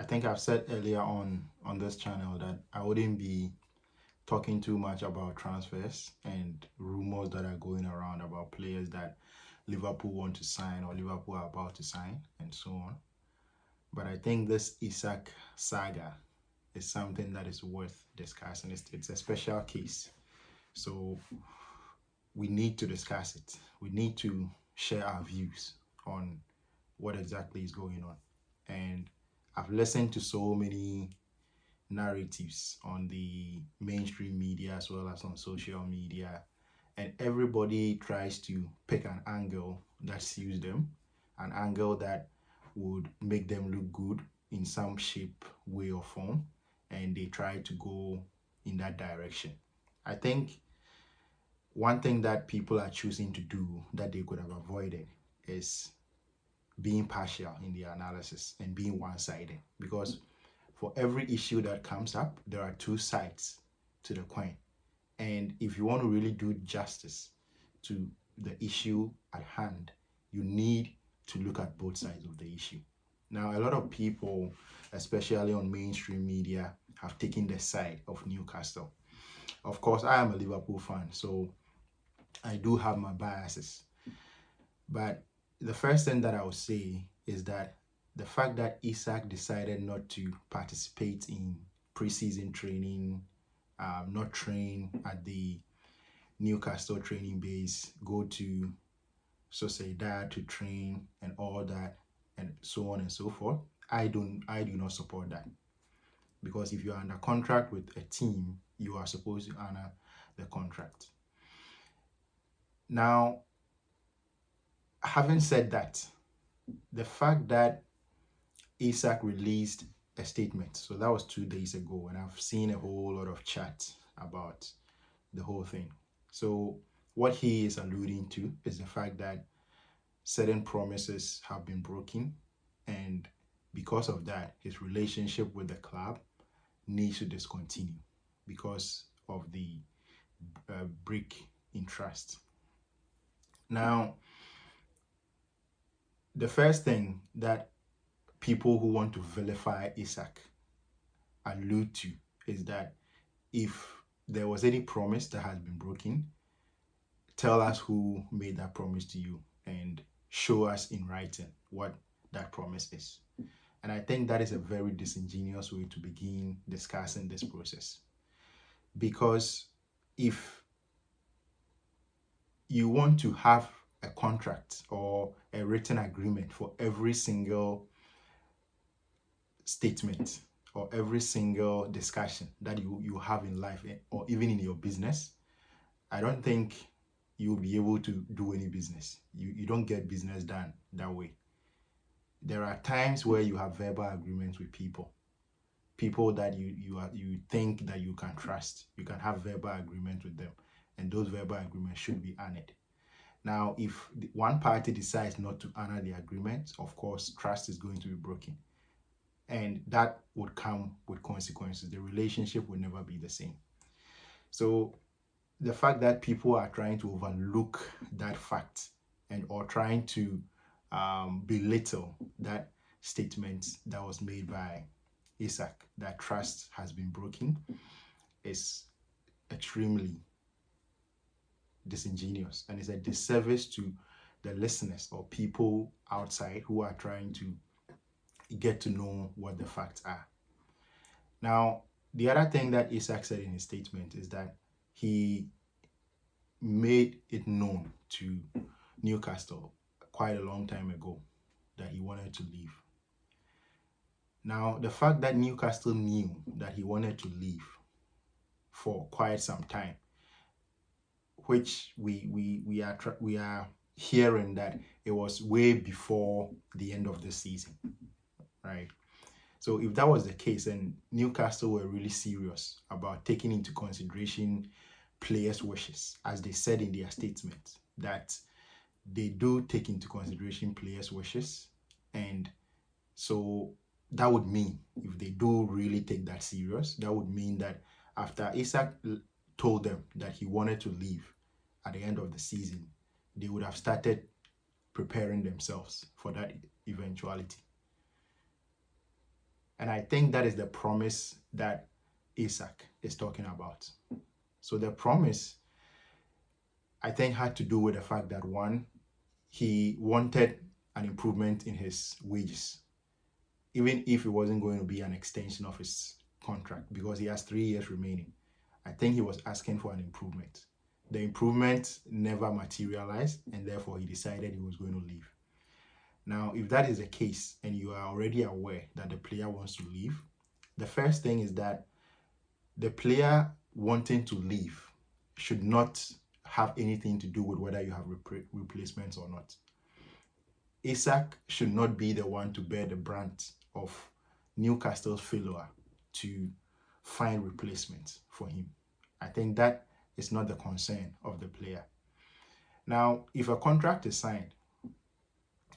think I've said earlier on this channel that I wouldn't be talking too much about transfers and rumors that are going around about players that Liverpool want to sign or Liverpool are about to sign and so on. But I think this Isak saga is something that is worth discussing. It's a special case. So we need to discuss it. We need to share our views on what exactly is going on. And I've listened to so many narratives on the mainstream media as well as on social media, and everybody tries to pick an angle that suits them, an angle that would make them look good in some shape, way, or form, and they try to go in that direction. I think one thing that people are choosing to do that they could have avoided is being partial in the analysis and being one-sided, because for every issue that comes up, there are two sides to the coin. And if you want to really do justice to the issue at hand, you need to look at both sides of the issue. Now, a lot of people, especially on mainstream media, have taken the side of Newcastle. Of course, I am a Liverpool fan, so I do have my biases. But the first thing that I would say is that the fact that Isak decided not to participate in preseason training, not train at the Newcastle training base, go to Sociedad to train and all that, and so on and so forth, I do not support that. Because if you're under contract with a team, you are supposed to honor the contract. Now, having said that, the fact that Isak released a statement, so that was 2 days ago, and I've seen a whole lot of chat about the whole thing. So what he is alluding to is the fact that certain promises have been broken, and because of that, his relationship with the club needs to discontinue because of the break in trust. Now, the first thing that people who want to vilify Isak allude to is that if there was any promise that has been broken, tell us who made that promise to you and show us in writing what that promise is. And I think that is a very disingenuous way to begin discussing this process. Because if you want to have a contract or a written agreement for every single statement or every single discussion that you have in life or even in your business, I don't think you'll be able to do any business. You don't get business done that way. There are times where you have verbal agreements with people that you think that you can trust. You can have verbal agreements with them, and those verbal agreements should be honored. Now, if one party decides not to honor the agreement, of course, trust is going to be broken. And that would come with consequences. The relationship will never be the same. So the fact that people are trying to overlook that fact or trying to belittle that statement that was made by Isak, that trust has been broken, is extremely disingenuous, and it's a disservice to the listeners or people outside who are trying to get to know what the facts are. Now, the other thing that Isak said in his statement is that he made it known to Newcastle quite a long time ago that he wanted to leave. Now, the fact that Newcastle knew that he wanted to leave for quite some time, which we are hearing that it was way before the end of the season, right? So if that was the case, and Newcastle were really serious about taking into consideration players' wishes, as they said in their statement, that they do take into consideration players' wishes, and so that would mean, if they do really take that serious, that would mean that after Isak told them that he wanted to leave at the end of the season, they would have started preparing themselves for that eventuality. And I think that is the promise that Isak is talking about. So the promise, I think, had to do with the fact that one, he wanted an improvement in his wages, even if it wasn't going to be an extension of his contract, because he has 3 years remaining. I think he was asking for an improvement. The improvement never materialized, and therefore he decided he was going to leave. Now, if that is the case, and you are already aware that the player wants to leave, the first thing is that the player wanting to leave should not have anything to do with whether you have replacements or not. Isak should not be the one to bear the brunt of Newcastle's failure to find replacements for him. I think that is not the concern of the player. Now, if a contract is signed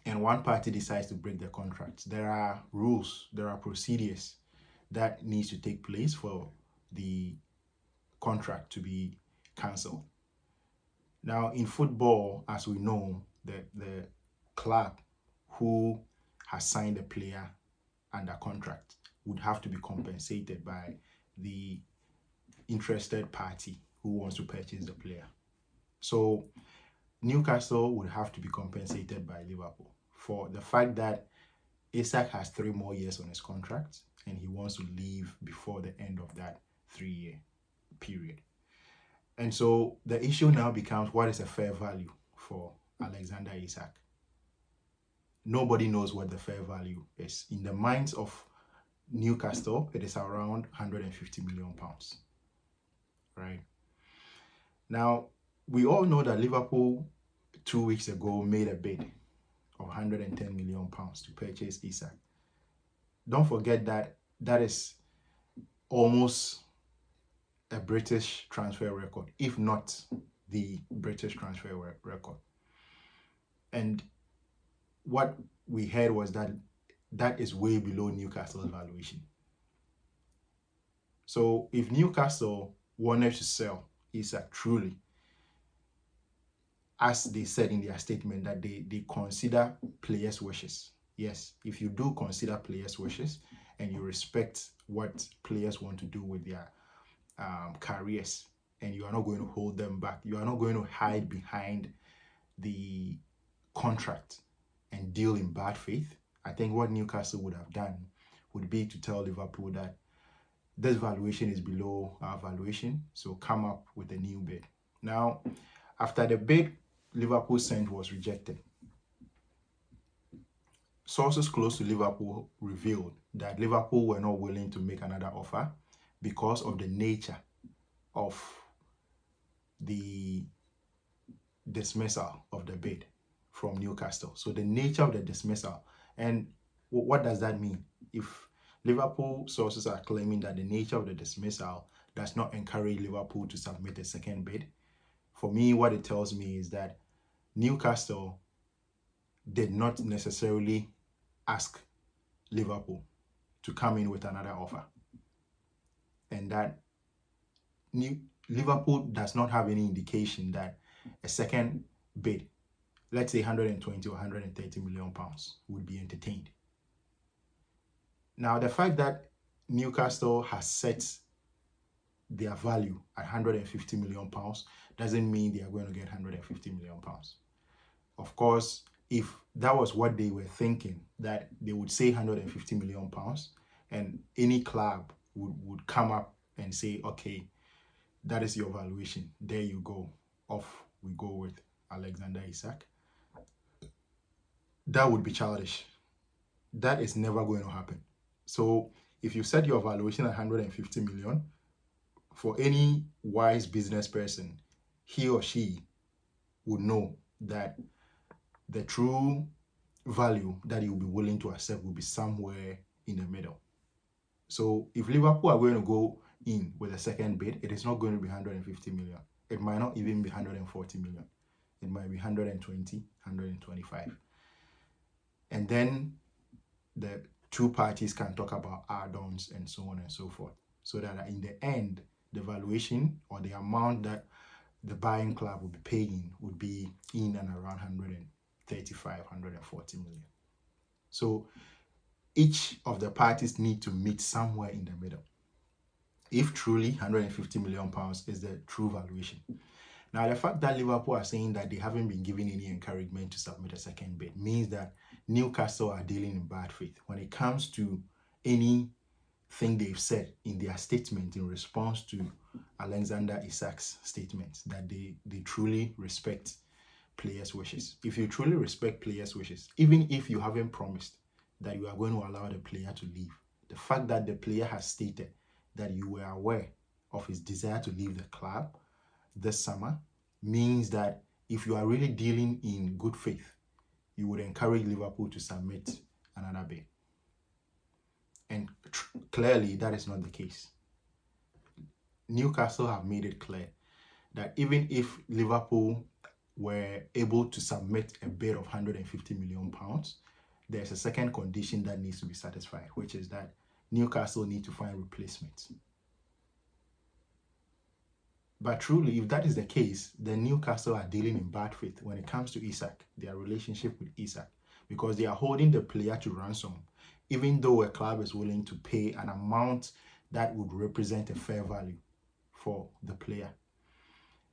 and one party decides to break the contract, there are rules, there are procedures that needs to take place for the contract to be cancelled. Now, in football, as we know, the club who has signed the player under contract would have to be compensated by the interested party who wants to purchase the player. So Newcastle would have to be compensated by Liverpool for the fact that Isak has 3 more years on his contract and he wants to leave before the end of that 3-year period. And so the issue now becomes, what is a fair value for Alexander Isak? Nobody knows what the fair value is. In the minds of Newcastle, it is around £150 million, right? Now, we all know that Liverpool 2 weeks ago made a bid of £110 million to purchase Isak. Don't forget that that is almost a British transfer record, if not the British transfer record. And what we heard was that that is way below Newcastle's valuation. So if Newcastle wanted to sell Isak truly, as they said in their statement, that they consider players' wishes. Yes, if you do consider players' wishes and you respect what players want to do with their careers, and you are not going to hold them back, you are not going to hide behind the contract and deal in bad faith, I think what Newcastle would have done would be to tell Liverpool that this valuation is below our valuation, so come up with a new bid. Now, after the bid Liverpool sent was rejected, sources close to Liverpool revealed that Liverpool were not willing to make another offer because of the nature of the dismissal of the bid from Newcastle. So the nature of the dismissal, and what does that mean? If Liverpool sources are claiming that the nature of the dismissal does not encourage Liverpool to submit a second bid, for me, what it tells me is that Newcastle did not necessarily ask Liverpool to come in with another offer, and that Liverpool does not have any indication that a second bid, let's say 120 or 130 million pounds, would be entertained. Now, the fact that Newcastle has set their value at 150 million pounds doesn't mean they are going to get 150 million pounds. Of course, if that was what they were thinking, that they would say 150 million pounds and any club would come up and say, okay, that is your valuation, there you go, off we go with Alexander Isak, that would be childish. That is never going to happen. So if you set your valuation at 150 million, for any wise business person, he or she would know that the true value that you'll be willing to accept will be somewhere in the middle. So if Liverpool are going to go in with a second bid, it is not going to be 150 million. It might not even be 140 million. It might be 120, 125. And then the two parties can talk about add-ons and so on and so forth, so that in the end, the valuation or the amount that the buying club will be paying would be in and around 135, 140 million. So each of the parties need to meet somewhere in the middle. If truly £150 million is the true valuation. Now, the fact that Liverpool are saying that they haven't been given any encouragement to submit a second bid means that Newcastle are dealing in bad faith when it comes to anything they've said in their statement in response to Alexander Isak's statement that they truly respect players' wishes. If you truly respect players' wishes, even if you haven't promised that you are going to allow the player to leave, the fact that the player has stated that you were aware of his desire to leave the club this summer means that if you are really dealing in good faith, you would encourage Liverpool to submit another bid. And clearly, that is not the case. Newcastle have made it clear that even if Liverpool were able to submit a bid of £150 million, there's a second condition that needs to be satisfied, which is that Newcastle need to find replacements. But truly, if that is the case, then Newcastle are dealing in bad faith when it comes to Isak, their relationship with Isak, because they are holding the player to ransom, even though a club is willing to pay an amount that would represent a fair value for the player.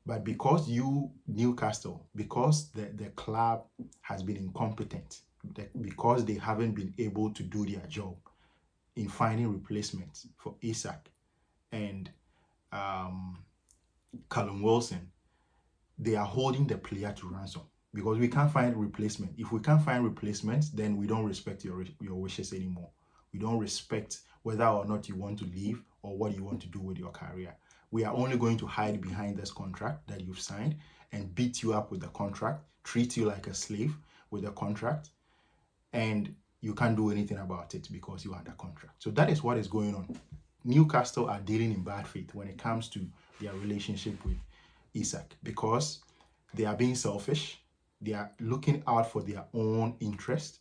But because you, Newcastle, because the club has been incompetent, because they haven't been able to do their job in finding replacements for Isak and Callum Wilson, they are holding the player to ransom because we can't find replacement. If we can't find replacements, then we don't respect your wishes anymore. We don't respect whether or not you want to leave or what you want to do with your career. We are only going to hide behind this contract that you've signed and beat you up with the contract, treat you like a slave with the contract, and you can't do anything about it because you are under contract. So that is what is going on. Newcastle are dealing in bad faith when it comes to their relationship with Isak because they are being selfish. They are looking out for their own interest.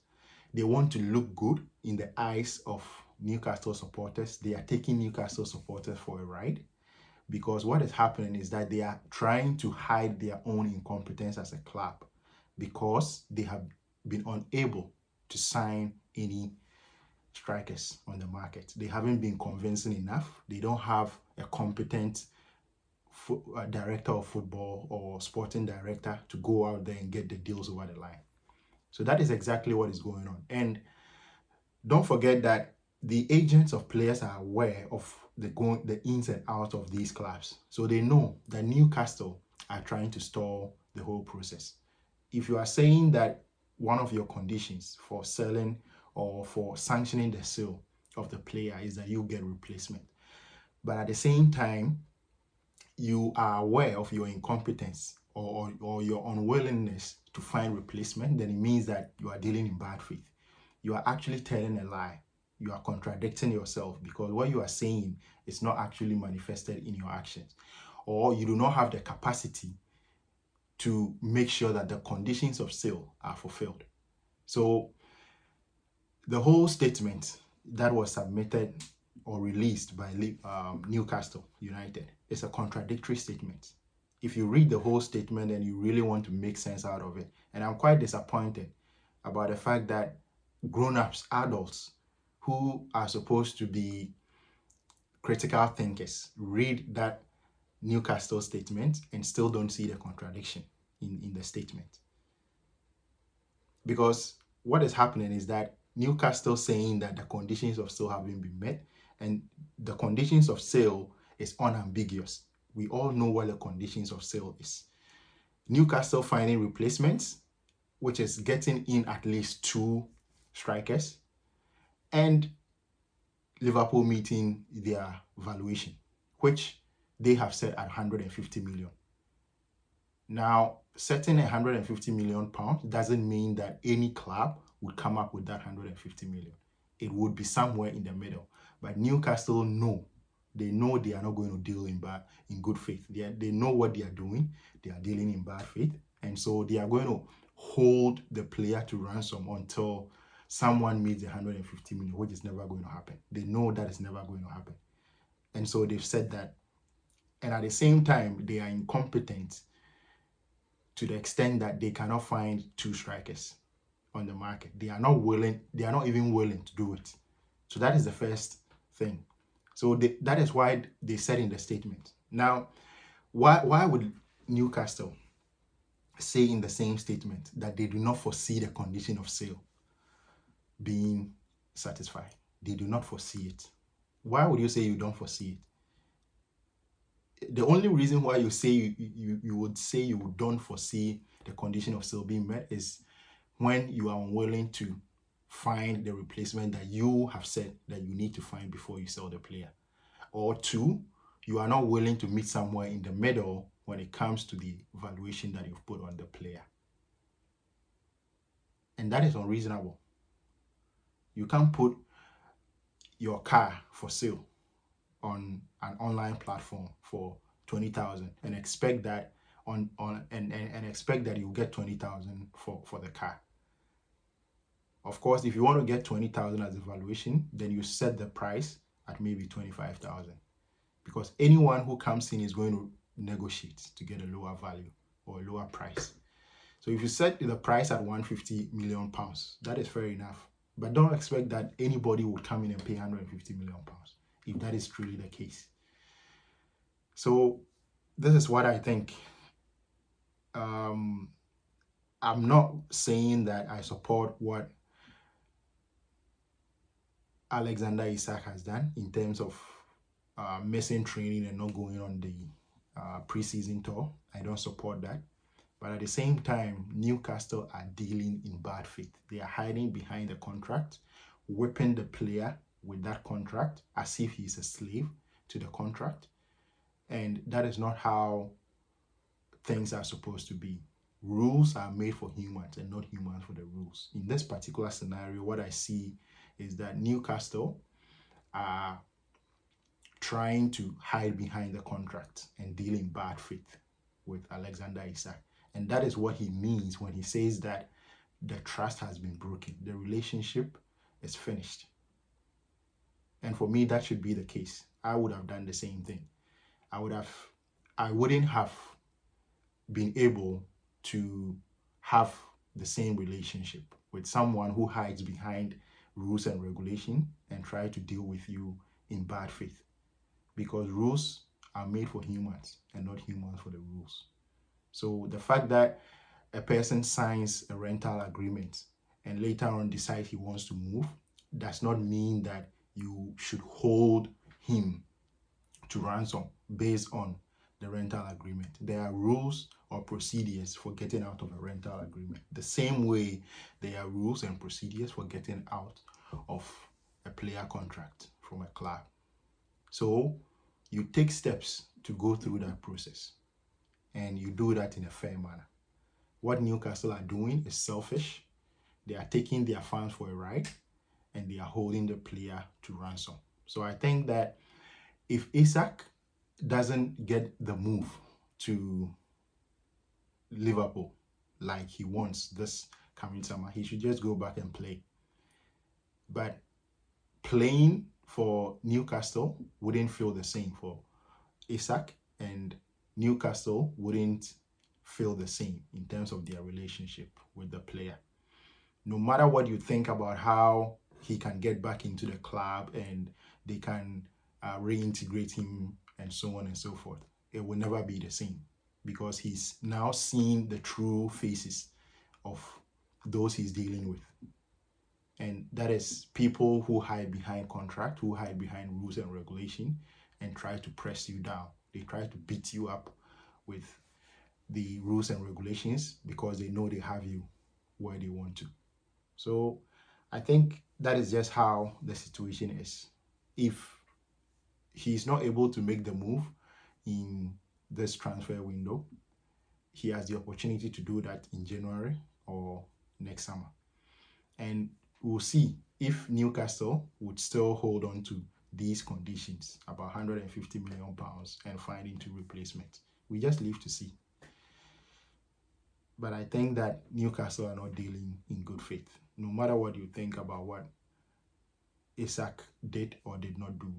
They want to look good in the eyes of Newcastle supporters. They are taking Newcastle supporters for a ride because what is happening is that they are trying to hide their own incompetence as a club because they have been unable to sign any strikers on the market. They haven't been convincing enough. They don't have a competent director of football or sporting director to go out there and get the deals over the line. So that is exactly what is going on. And don't forget that the agents of players are aware of the ins and outs of these clubs. So they know that Newcastle are trying to stall the whole process. If you are saying that one of your conditions for selling or for sanctioning the sale of the player is that you get replacement, but at the same time, you are aware of your incompetence or your unwillingness to find replacement, then it means that you are dealing in bad faith. You are actually telling a lie. You are contradicting yourself because what you are saying is not actually manifested in your actions, or you do not have the capacity to make sure that the conditions of sale are fulfilled. So the whole statement that was submitted or released by Newcastle United is a contradictory statement. If you read the whole statement and you really want to make sense out of it, and I'm quite disappointed about the fact that grown-ups, adults who are supposed to be critical thinkers read that Newcastle statement and still don't see the contradiction in the statement. Because what is happening is that Newcastle saying that the conditions of sale haven't been met, and the conditions of sale is unambiguous. We all know what the conditions of sale is. Newcastle finding replacements, which is getting in at least 2 strikers, and Liverpool meeting their valuation, which they have set at 150 million. Now, setting 150 million pounds doesn't mean that any club would come up with that 150 million. It would be somewhere in the middle. But Newcastle they know they are not going to deal in good faith. They know what they are doing. They are dealing in bad faith. And so they are going to hold the player to ransom until someone meets the 150 million, which is never going to happen. They know that is never going to happen. And so they've said that. And at the same time, they are incompetent to the extent that they cannot find 2 strikers on the market. They are not willing, they are not even willing to do it. So that is the first thing. So that is why they said in the statement. Now, why would Newcastle say in the same statement that they do not foresee the condition of sale being satisfied? They do not foresee it. Why would you say you don't foresee it? The only reason why you say you would say you don't foresee the condition of sale being met is when you are unwilling to find the replacement that you have said that you need to find before you sell the player. Or two, you are not willing to meet somewhere in the middle when it comes to the valuation that you've put on the player. And that is unreasonable. You can't put your car for sale on an online platform for 20,000 and expect that and expect that you get 20,000 for the car. Of course, if you want to get 20,000 as a valuation, then you set the price at maybe 25,000, because anyone who comes in is going to negotiate to get a lower value or a lower price. So if you set the price at 150 million pounds, that is fair enough. But don't expect that anybody would come in and pay 150 million pounds if that is truly the case. So this is what I think. I'm not saying that I support what Alexander Isak has done in terms of missing training and not going on the preseason tour. I don't support that. But at the same time, Newcastle are dealing in bad faith. They are hiding behind the contract, whipping the player with that contract as if he's a slave to the contract. And that is not how things are supposed to be. Rules are made for humans and not humans for the rules. In this particular scenario, what I see is that Newcastle are trying to hide behind the contract and deal in bad faith with Alexander Isak. And that is what he means when he says that the trust has been broken. The relationship is finished. And for me, that should be the case. I would have done the same thing. I wouldn't have been able to have the same relationship with someone who hides behind rules and regulation and try to deal with you in bad faith. Because rules are made for humans and not humans for the rules. So the fact that a person signs a rental agreement and later on decides he wants to move does not mean that you should hold him to ransom based on the rental agreement. There are rules or procedures for getting out of a rental agreement. The same way there are rules and procedures for getting out of a player contract from a club. So you take steps to go through that process, and you do that in a fair manner. What Newcastle are doing is selfish. They are taking their fans for a ride, and they are holding the player to ransom. So I think that if Isak doesn't get the move to Liverpool like he wants this coming summer, he should just go back and play. But playing for Newcastle wouldn't feel the same for Isak, and Newcastle wouldn't feel the same in terms of their relationship with the player. No matter what you think about how he can get back into the club and they can reintegrate him and so on and so forth, it will never be the same, because he's now seeing the true faces of those he's dealing with. And that is people who hide behind contract, who hide behind rules and regulation and try to press you down. They try to beat you up with the rules and regulations because they know they have you where they want to. So I think that is just how the situation is. If he's not able to make the move in this transfer window, he has the opportunity to do that in January or next summer. And we'll see if Newcastle would still hold on to these conditions, about 150 million pounds and finding two replacements. We just live to see. But I think that Newcastle are not dealing in good faith, no matter what you think about what Isak did or did not do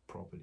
properly.